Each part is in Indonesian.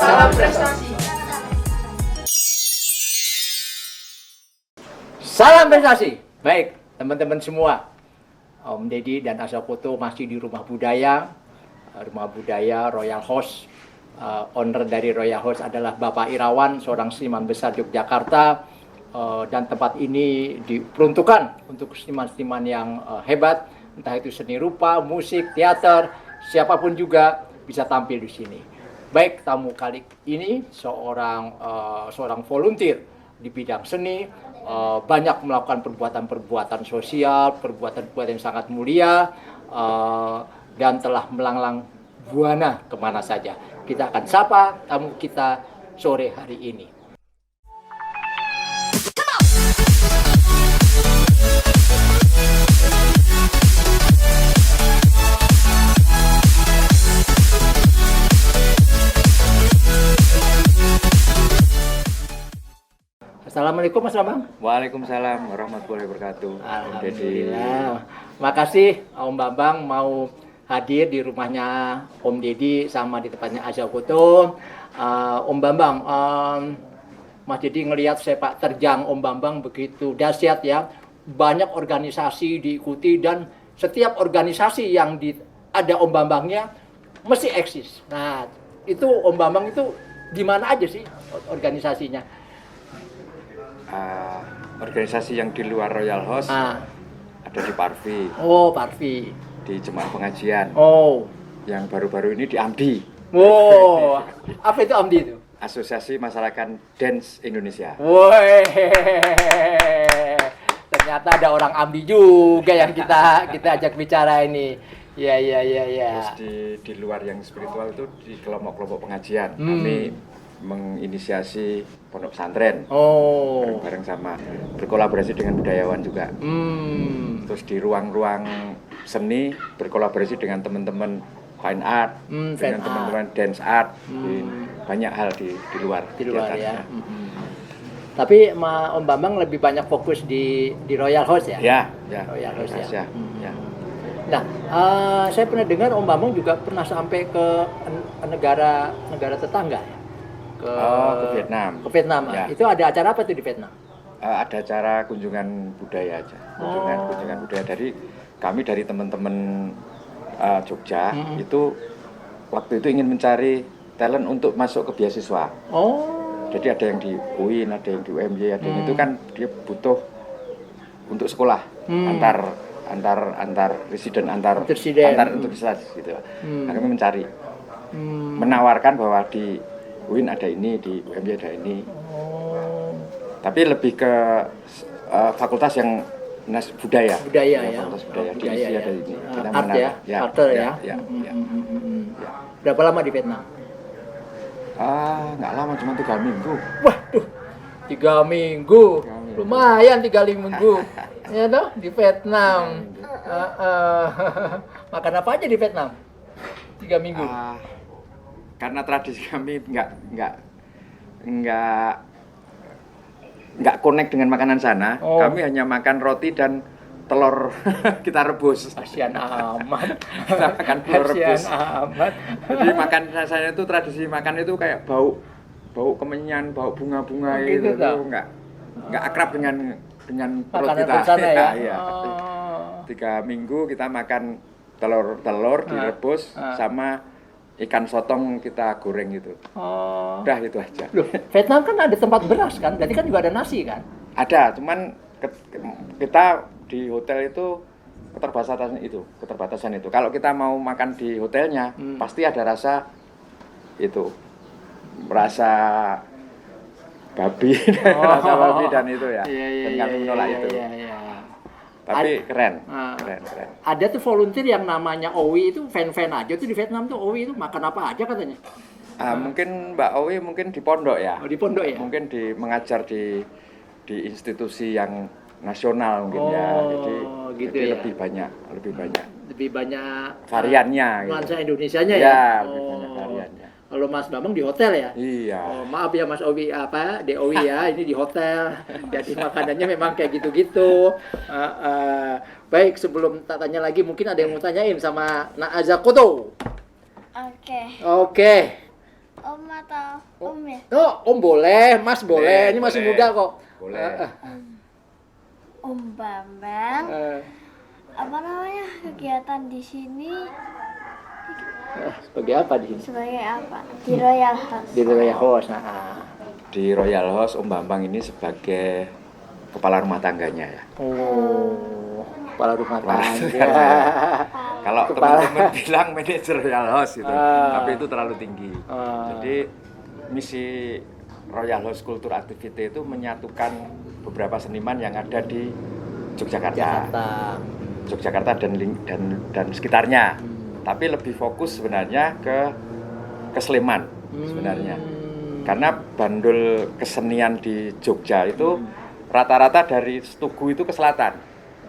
Salam prestasi. Salam prestasi. Baik, teman-teman semua. Om Deddy dan Aza Foto masih di Rumah Budaya. Rumah Budaya Royal House. Owner dari Royal House adalah Bapak Irawan, seorang seniman besar Yogyakarta. Dan tempat ini diperuntukkan untuk seniman-seniman yang hebat, entah itu seni rupa, musik, teater, siapapun juga bisa tampil di sini. Baik, tamu kali ini seorang volunteer di bidang seni, banyak melakukan perbuatan-perbuatan sosial, perbuatan-perbuatan yang sangat mulia, dan telah melanglang buana kemana saja. Kita akan sapa tamu kita sore hari ini. Assalamualaikum Mas Bambang. Waalaikumsalam warahmatullahi wabarakatuh. Alhamdulillah. Makasih Om Bambang mau hadir di rumahnya Om Deddy sama di tempatnya Aza Foto. Om Bambang, Mas Deddy ngelihat sepak terjang Om Bambang begitu dahsyat ya. Banyak organisasi diikuti dan setiap organisasi yang ada Om Bambangnya mesti eksis. Nah, itu Om Bambang itu di mana aja sih organisasinya? Organisasi yang di luar Royal House ada di Parvi. Oh, Parvi. Di Jemaah Pengajian. Oh. Yang baru-baru ini di AMDI. Wow. Apa itu AMDI itu? Asosiasi Masyarakat Dance Indonesia. Woi. Ternyata ada orang AMDI juga yang kita ajak bicara ini. Ya. Terus di luar yang spiritual itu di kelompok-kelompok pengajian. Kami menginisiasi pondok pesantren, bareng-bareng sama berkolaborasi dengan budayawan juga. Terus di ruang-ruang seni berkolaborasi dengan teman-teman fine art, dengan teman-teman dance art, banyak hal di luar ya. Tapi Om Bambang lebih banyak fokus di Royal House ya? Ya. Royal House ya. Ya. Nah, saya pernah dengar Om Bambang juga pernah sampai ke negara tetangga ya? Ke Vietnam. Ke Vietnam. Ya. Itu ada acara apa tuh di Vietnam? Ada acara kunjungan budaya aja. Kunjungan budaya dari teman-teman Jogja. Itu waktu itu ingin mencari talent untuk masuk ke beasiswa. Jadi ada yang di UIN, ada yang di UMY, ada yang itu kan dia butuh untuk sekolah antar residen antar universitas gitu. Nah, kami mencari menawarkan bahwa di UIN ada ini, di UMY ada ini. Tapi lebih ke fakultas yang budaya. Fakultas budaya. Di ISI ada ini. Kita art ya? Arter ya? Ya. Berapa lama di Vietnam? Nggak lama, cuma 3 minggu. Waduh, 3 minggu. Lumayan 3 minggu. Ya toh, di Vietnam. Makan apa aja di Vietnam? 3 minggu. Karena tradisi kami nggak connect dengan makanan sana, kami hanya makan roti dan telur kita rebus. Kasihan amat. Kita makan telur rebus. Amat. Jadi makan sana itu tradisi makan itu kayak bau kemenyan, bau bunga-bunga gitu. Nggak akrab dengan perut makanan kita. sana ya. Iya. 3 minggu kita makan telur direbus sama ikan sotong kita goreng gitu. Udah itu aja. Loh, Vietnam kan ada tempat beras kan? Berarti kan juga ada nasi kan? Ada, cuman kita di hotel itu keterbatasan itu. Kalau kita mau makan di hotelnya, pasti ada rasa babi, rasa babi dan itu ya. Dan kami menolak itu. Tapi keren. Ada tuh volunteer yang namanya Owi itu fan-fan aja tuh di Vietnam tuh. Owi itu makan apa aja katanya? Mungkin Mbak Owi mungkin di pondok ya. Di pondok ya. Mungkin mengajar di institusi yang nasional mungkin ya. Jadi ya. lebih banyak variannya. Nuansa Indonesianya ya. Ya, lebih banyak variannya. Kalau Mas Bambang di hotel ya? Iya. Maaf ya Mas Owi DOwi ya, ini di hotel. Jadi makanannya memang kayak gitu-gitu. Baik, sebelum tak tanya lagi, mungkin ada yang mau tanyain sama Nak Aza Foto. Oke. Om atau Om ya? Oh, Om boleh, Mas boleh. Ini masih boleh. muda kok. Boleh. Om Bambang. Eh, Apa namanya kegiatan di sini sebagai apa di sini? sebagai apa? Di Royal House. Di Royal House. Nah. Di Royal House Om Bambang ini sebagai kepala rumah tangganya ya. Oh, kepala rumah Kepala tangga. Kalau Kepala. teman-teman bilang manajer Royal House gitu, tapi itu terlalu tinggi. Ah. Jadi misi Royal House Culture Activity itu menyatukan beberapa seniman yang ada di Yogyakarta, Jakarta. dan sekitarnya. Tapi lebih fokus sebenarnya ke Sleman sebenarnya. Karena bandul kesenian di Jogja itu rata-rata dari Tugu itu ke selatan.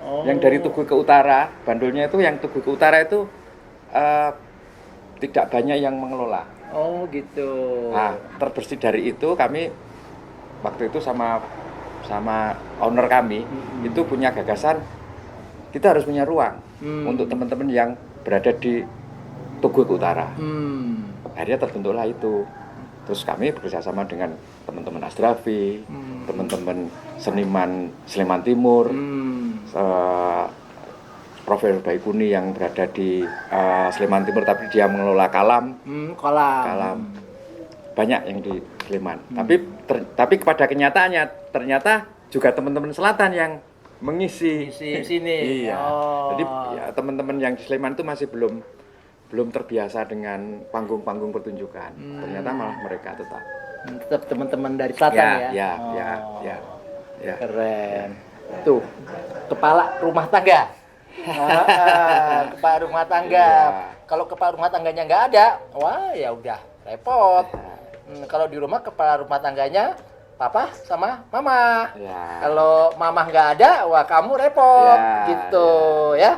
Oh. Yang dari Tugu ke utara, bandulnya itu yang Tugu ke utara itu tidak banyak yang mengelola. Oh gitu. Nah, terbersih dari itu kami waktu itu sama owner kami itu punya gagasan kita harus punya ruang untuk teman-teman yang berada di Tugu ke utara. Akhirnya terbentuklah itu. Terus kami bekerja sama dengan teman-teman Asdrafi, teman-teman seniman Sleman Timur, Profesor Baikuni yang berada di Sleman Timur tapi dia mengelola Kalam. Kalam. Banyak yang di Sleman. Tapi pada kenyataannya ternyata juga teman-teman selatan yang mengisi sini. Iya. Oh. Jadi ya, teman-teman yang di Sleman itu masih belum terbiasa dengan panggung-panggung pertunjukan. Ternyata malah mereka tetap teman-teman dari selatan ya. Ya. Keren. Tuh, kepala rumah tangga. Kepala rumah tangga. Iya. Kalau kepala rumah tangganya nggak ada, wah ya udah repot. Kalau di rumah kepala rumah tangganya papa sama mama. Ya. Kalau mama nggak ada, wah kamu repot. Ya, Gitu ya.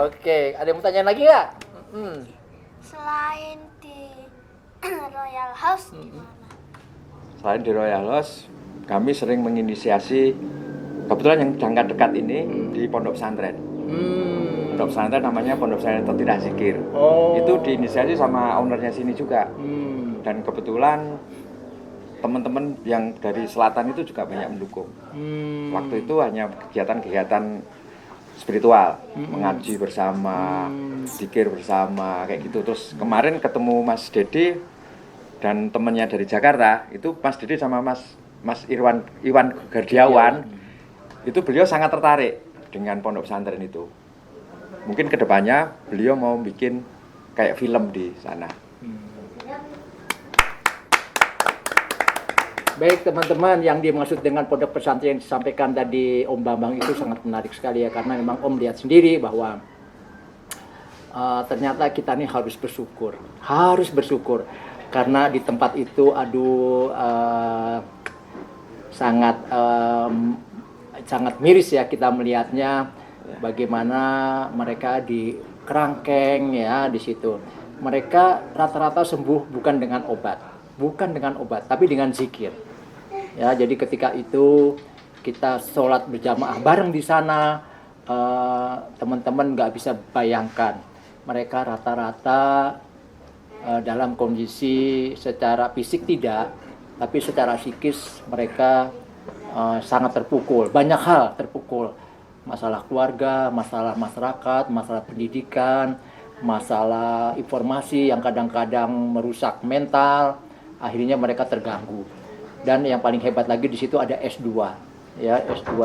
Oke, ada yang mau tanya lagi nggak? Selain di Royal House gimana? Selain di Royal House, kami sering menginisiasi, kebetulan yang jangka dekat ini di Pondok Pesantren. Pondok Pesantren namanya Pondok Pesantren Tetirah Zikir. Oh. Itu diinisiasi sama ownernya sini juga. Dan kebetulan teman-teman yang dari selatan itu juga banyak mendukung. Waktu itu hanya kegiatan-kegiatan spiritual, mengaji bersama, zikir bersama, kayak gitu. Terus kemarin ketemu Mas Dedi dan temannya dari Jakarta, itu Mas Dedi sama Mas Iwan Gardiawan, itu beliau sangat tertarik dengan pondok pesantren itu. Mungkin kedepannya beliau mau bikin kayak film di sana. Baik teman-teman, yang dimaksud dengan pondok pesantren yang disampaikan tadi Om Bambang itu sangat menarik sekali ya, karena memang Om lihat sendiri bahwa ternyata kita ini harus bersyukur karena di tempat itu sangat miris ya kita melihatnya, bagaimana mereka di kerangkeng ya di situ. Mereka rata-rata sembuh bukan dengan obat, tapi dengan zikir. Ya, jadi ketika itu kita sholat berjamaah bareng di sana, teman-teman nggak bisa bayangkan mereka rata-rata dalam kondisi secara fisik tidak, tapi secara psikis mereka sangat terpukul. Banyak hal terpukul, masalah keluarga, masalah masyarakat, masalah pendidikan, masalah informasi yang kadang-kadang merusak mental. Akhirnya mereka terganggu. Dan yang paling hebat lagi di situ ada S2, ya S2,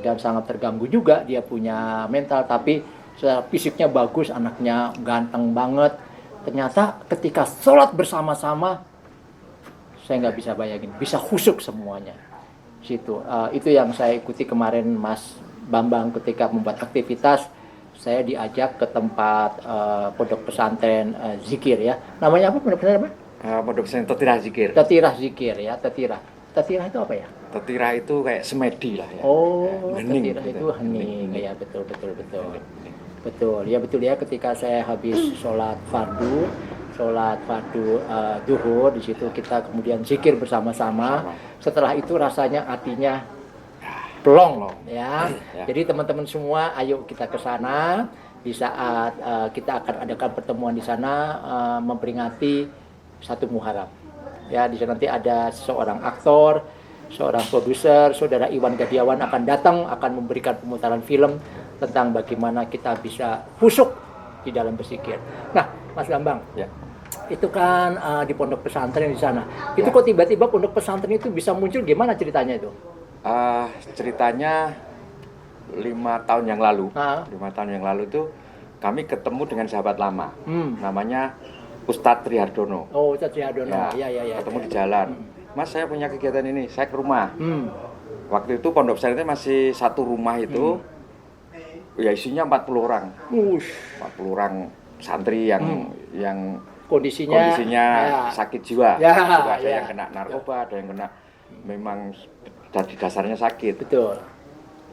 dan sangat terganggu juga, dia punya mental, tapi secara fisiknya bagus, anaknya ganteng banget. Ternyata ketika sholat bersama-sama, saya nggak bisa bayangin, bisa khusyuk semuanya. Situ, itu yang saya ikuti kemarin Mas Bambang ketika membuat aktivitas. Saya diajak ke tempat pondok pesantren zikir ya. Namanya apa pondok pesantren apa? Pondok Pesantren Tetirah Zikir. Tetirah Zikir ya, Tetirah. Tetirah itu apa ya? Tetirah itu kayak semedi lah ya. Oh, hening, Tetirah gitu. itu hening. Ya betul. Betul ya, ketika saya habis sholat fardu duhur, di situ kita kemudian zikir bersama-sama. Setelah itu rasanya hatinya plong ya. Jadi teman-teman semua, ayo kita ke sana. Di saat kita akan adakan pertemuan di sana, memperingati 1 Muharram. Ya, di sana nanti ada seorang aktor, seorang produser, saudara Iwan Gadiawan akan datang, akan memberikan pemutaran film tentang bagaimana kita bisa husuk di dalam bersikir. Nah, Mas Bambang, Ya. itu kan di pondok pesantren di sana. Itu Ya. kok tiba-tiba pondok pesantren itu bisa muncul, gimana ceritanya itu? Ceritanya 5 tahun yang lalu. Ah. 5 tahun yang lalu itu kami ketemu dengan sahabat lama. Hmm. Namanya Ustadz Trihardono. Oh, Ustadz Trihardono. Ya, Ketemu di jalan. Mas, saya punya kegiatan ini. Saya ke rumah. Waktu itu pondok pesantren masih satu rumah itu. Ya isinya 40 orang. 40 orang santri yang Kondisinya ya. sakit jiwa. Ya, Juga ada ya. yang kena narkoba, ada yang kena memang dari dasarnya sakit. Betul.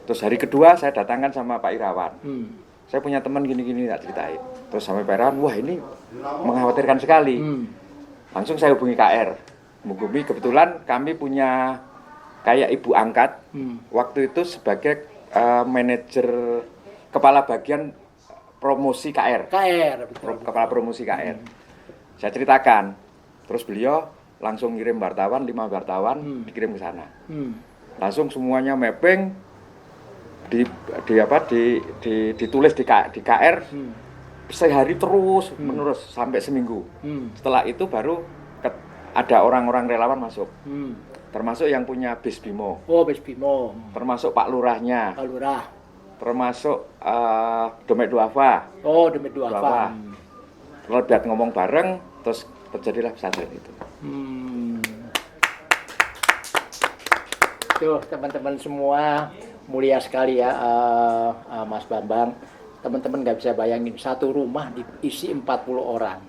Terus hari kedua saya datangkan sama Pak Irawan. Hmm. Saya punya teman gini-gini, tak ceritain. Terus sampai Pak Irawan, wah ini mengkhawatirkan sekali. Langsung saya hubungi KR. Menghubungi, kebetulan kami punya kayak ibu angkat. Waktu itu sebagai manajer kepala bagian promosi KR. Betul. Kepala promosi KR. Saya ceritakan. Terus beliau langsung ngirim wartawan, 5 wartawan dikirim ke sana. Langsung semuanya mapping ditulis di KR sehari terus menerus sampai seminggu. Setelah itu baru ada orang-orang relawan masuk. Termasuk yang punya bis Bimo. Oh, bis Bimo. Termasuk Pak Lurahnya. Pak Lurah. Termasuk Domek Duafa. Oh, Domek Duafa. Lebat ngomong bareng, terus terjadilah pesantren itu. Tuh, teman-teman semua, mulia sekali ya, Mas Bambang. Teman-teman nggak bisa bayangin, satu rumah diisi 40 orang.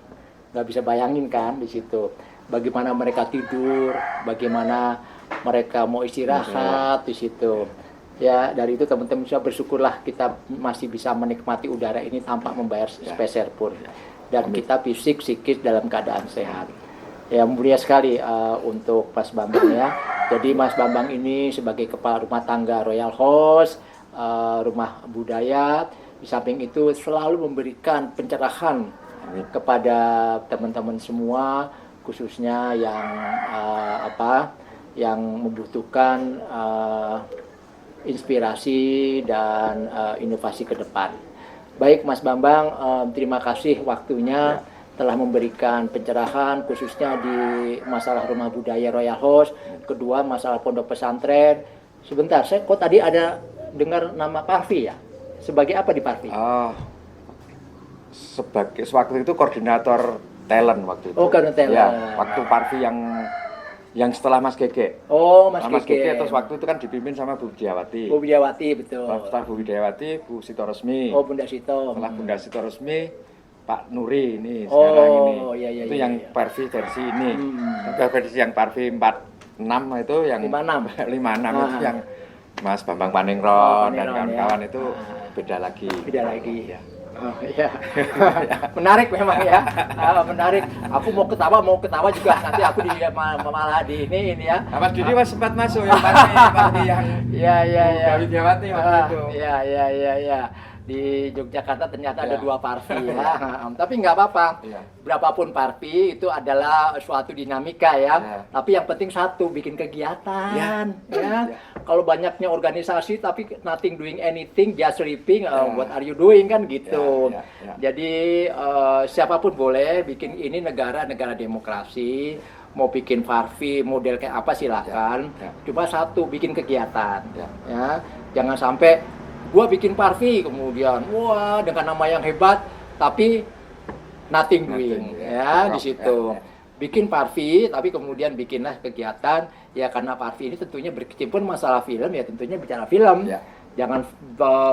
Nggak bisa bayangin kan di situ. Bagaimana mereka tidur, bagaimana mereka mau istirahat di situ. Ya, dari itu teman-teman bisa bersyukurlah kita masih bisa menikmati udara ini tanpa membayar sepeser pun. Dan kita fisik, psikis dalam keadaan sehat. Ya, mulia sekali untuk Mas Bambang ya. Jadi Mas Bambang ini sebagai kepala rumah tangga Royal House, rumah budaya, di samping itu selalu memberikan pencerahan kepada teman-teman semua, khususnya yang membutuhkan inspirasi dan inovasi ke depan. Baik Mas Bambang, terima kasih waktunya. Telah memberikan pencerahan khususnya di masalah rumah budaya Royal House, kedua masalah pondok pesantren. Sebentar, saya kok tadi ada dengar nama Parvi ya? Sebagai apa di Parvi? Sebagai waktu itu koordinator talent waktu itu. Oh, koordinator talent. Ya, waktu Parvi yang setelah Mas Gege. Oh, Mas Gege. Terus waktu itu kan dipimpin sama Bu Widiawati. Bu Widiawati, betul. Setelah Bu Widiawati, Bu Sito Resmi. Oh, Bunda Sito. Setelah Bunda Sito Resmi, Pak Nuri ini sekarang ini. Iya, itu yang Parvi versi ini. Versi yang Parvi 46 itu yang 56 itu yang Mas Bambang Paningron dan kawan-kawan itu beda lagi. Ya. Oh, iya. Menarik memang ya. Menarik. Aku mau ketawa juga nanti aku malah di ini ya. Mas Didi sempat masuk yang Parvi yang Iya. Widiawati waktu itu. Iya. Di Yogyakarta ternyata ada 2 Parvi ya. Tapi nggak apa-apa. Berapapun Parvi itu adalah suatu dinamika ya. Tapi yang penting satu, bikin kegiatan ya. Kalau banyaknya organisasi tapi nothing doing anything, just sleeping, what are you doing kan gitu. Jadi siapapun boleh bikin ini negara demokrasi. Mau bikin Parvi model kayak apa silakan. Cuma satu, bikin kegiatan ya. Jangan sampai gua bikin Parvi kemudian wah dengan nama yang hebat tapi nothing doing ya di situ. Bikin Parvi tapi kemudian bikinlah kegiatan ya, karena Parvi ini tentunya berkecimpung masalah film ya, tentunya bicara film. Jangan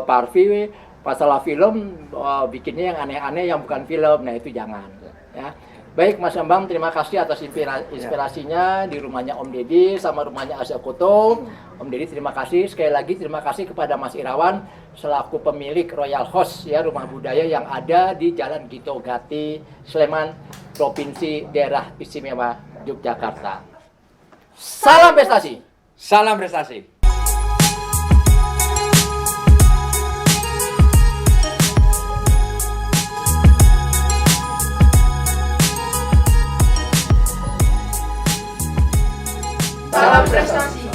Parvi masalah film bikinnya yang aneh-aneh yang bukan film. Nah, itu jangan ya. Baik Mas Bambang, terima kasih atas inspirasinya di rumahnya Om Deddy sama rumahnya Asya Koto. Om Deddy terima kasih, sekali lagi terima kasih kepada Mas Irawan selaku pemilik Royal House ya, rumah budaya yang ada di Jalan Gito Gati, Sleman, Provinsi Daerah Istimewa Yogyakarta. Salam prestasi. Salam prestasi. Salam prestasi.